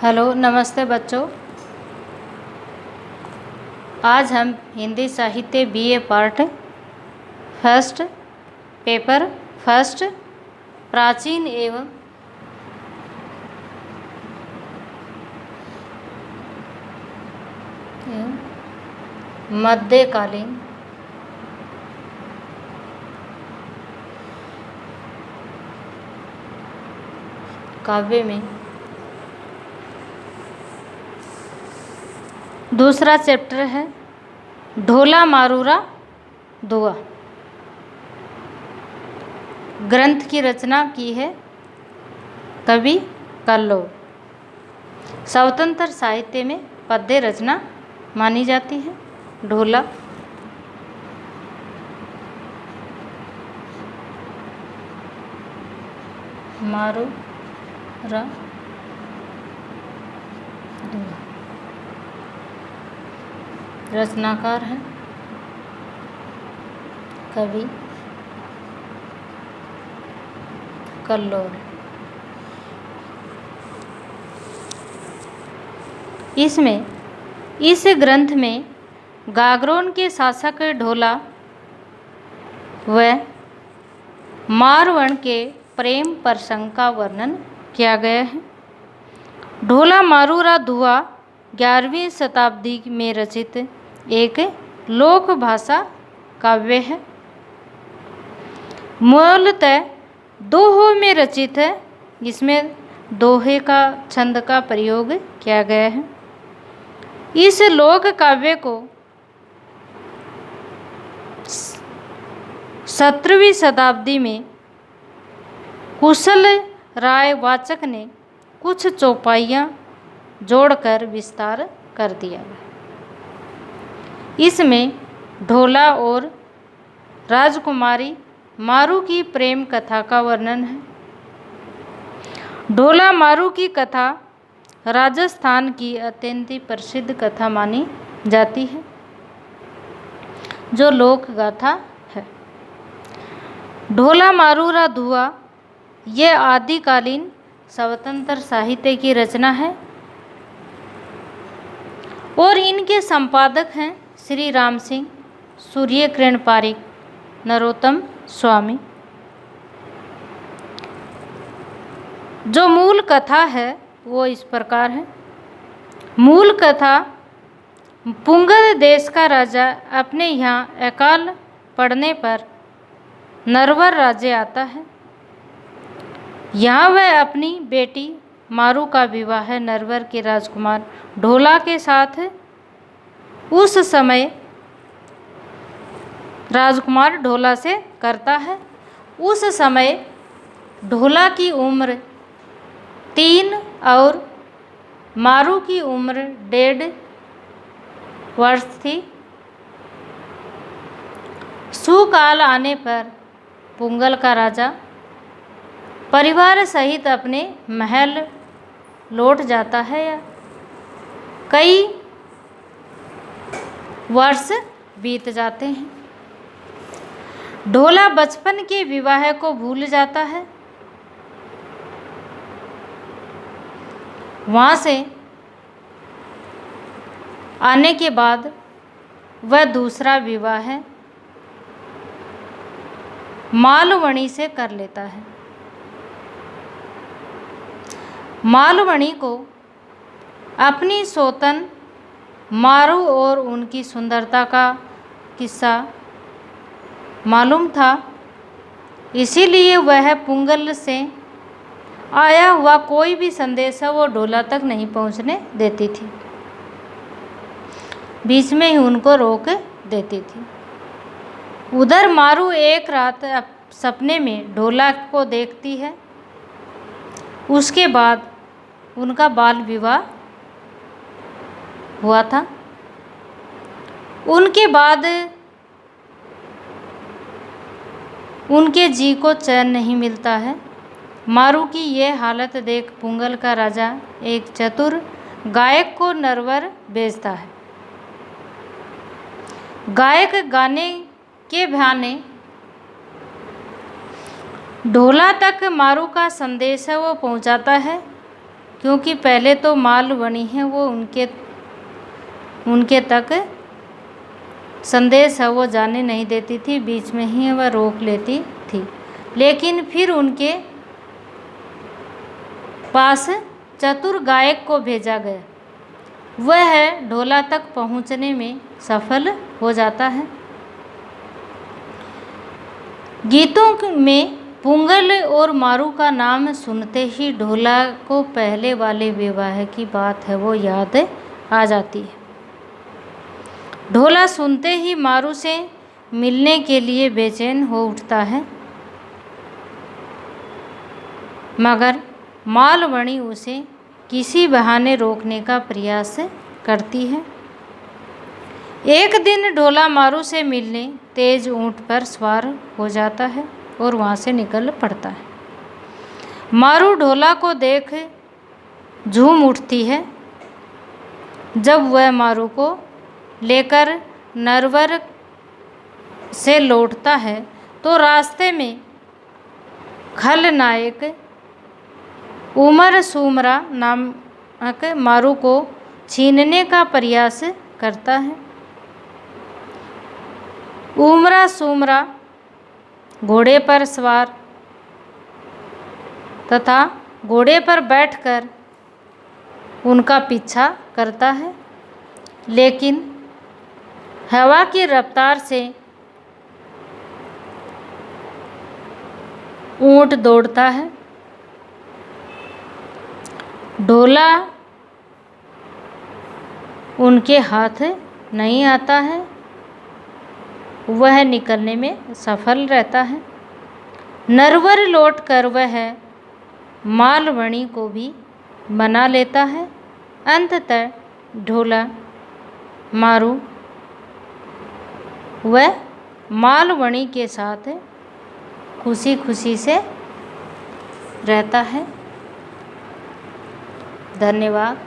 Hello नमस्ते बच्चों। आज हम हिंदी साहित्य BA part first paper first प्राचीन एवं मध्यकालीन काव्य में दूसरा चैप्टर है ढोला मारूरा दुआ। ग्रंथ की रचना की है कवि कल्लोल। स्वतंत्र साहित्य में पद्य रचना मानी जाती है। ढोला मारूरा दुआ रचनाकार है कवि कल्लोल। इस ग्रंथ में गागरोन के शासक ढोला व मारवण के प्रेम प्रसंग का वर्णन किया गया है। ढोला मारूरा दुआ 11वीं शताब्दी में रचित एक लोक भाषा काव्य है। मूलतः दोहों में रचित है। इसमें दोहे का छंद का प्रयोग किया गया है। इस लोक काव्य को 17वीं शताब्दी में कुशल राय वाचक ने कुछ चौपाइयाँ जोड़कर विस्तार कर दिया। इसमें ढोला और राजकुमारी मारू की प्रेम कथा का वर्णन है। ढोला मारू की कथा राजस्थान की अत्यंत प्रसिद्ध कथा मानी जाती है, जो लोक गाथा है। ढोला मारूरा दुआ यह आदिकालीन स्वतंत्र साहित्य की रचना है और इनके संपादक हैं श्री राम सिंह, सूर्य किरण पारिक, नरोत्तम स्वामी। जो मूल कथा है वो इस प्रकार है। मूल कथा पुंगल देश का राजा अपने यहाँ अकाल पड़ने पर नरवर राज्य आता है। यहाँ वह अपनी बेटी मारू का विवाह नरवर के राजकुमार ढोला के साथ उस समय राजकुमार ढोला से करता है। उस समय ढोला की उम्र 3 और मारू की उम्र 1.5 वर्ष थी। सुकाल आने पर पुंगल का राजा परिवार सहित अपने महल लौट जाता है। कई वर्ष बीत जाते हैं। ढोला बचपन के विवाह को भूल जाता है। वहाँ से आने के बाद वह दूसरा विवाह मालवणी से कर लेता है। मालवणी को अपनी सौतन मारू और उनकी सुंदरता का किस्सा मालूम था, इसीलिए वह पुंगल से आया हुआ कोई भी संदेश वो ढोला तक नहीं पहुंचने देती थी, बीच में ही उनको रोक देती थी। उधर मारू एक रात सपने में ढोला को देखती है। उसके बाद उनका बाल विवाह हुआ था। उनके बाद उनके जी को चैन नहीं मिलता है। मारू की यह हालत देख पुंगल का राजा एक चतुर गायक को नरवर भेजता है। गायक गाने के बहाने ढोला तक मारू का संदेश है वो पहुंचाता है क्योंकि पहले तो मालवणी है वो उनके तक संदेश है वो जाने नहीं देती थी, बीच में ही वह रोक लेती थी। लेकिन फिर उनके पास चतुर गायक को भेजा गया। वह ढोला तक पहुंचने में सफल हो जाता है। गीतों में पुंगल और मारू का नाम सुनते ही ढोला को पहले वाले विवाह की बात है वो याद आ जाती है। ढोला सुनते ही मारू से मिलने के लिए बेचैन हो उठता है, मगर मालवणी उसे किसी बहाने रोकने का प्रयास करती है। एक दिन ढोला मारू से मिलने तेज ऊंट पर सवार हो जाता है और वहाँ से निकल पड़ता है। मारू ढोला को देख झूम उठती है। जब वह मारू को लेकर नरवर से लौटता है तो रास्ते में खलनायक उमर सुमरा नामक मारू को छीनने का प्रयास करता है। उमरा सुमरा घोड़े पर सवार तथा घोड़े पर बैठकर उनका पीछा करता है, लेकिन हवा की रफ्तार से ऊंट दौड़ता है। ढोला उनके हाथ नहीं आता है, वह निकलने में सफल रहता है। नरवर लौटकर वह मालवणी को भी बना लेता है। अंततः ढोला मारू वह मालवणी के साथ खुशी खुशी से रहता है। धन्यवाद।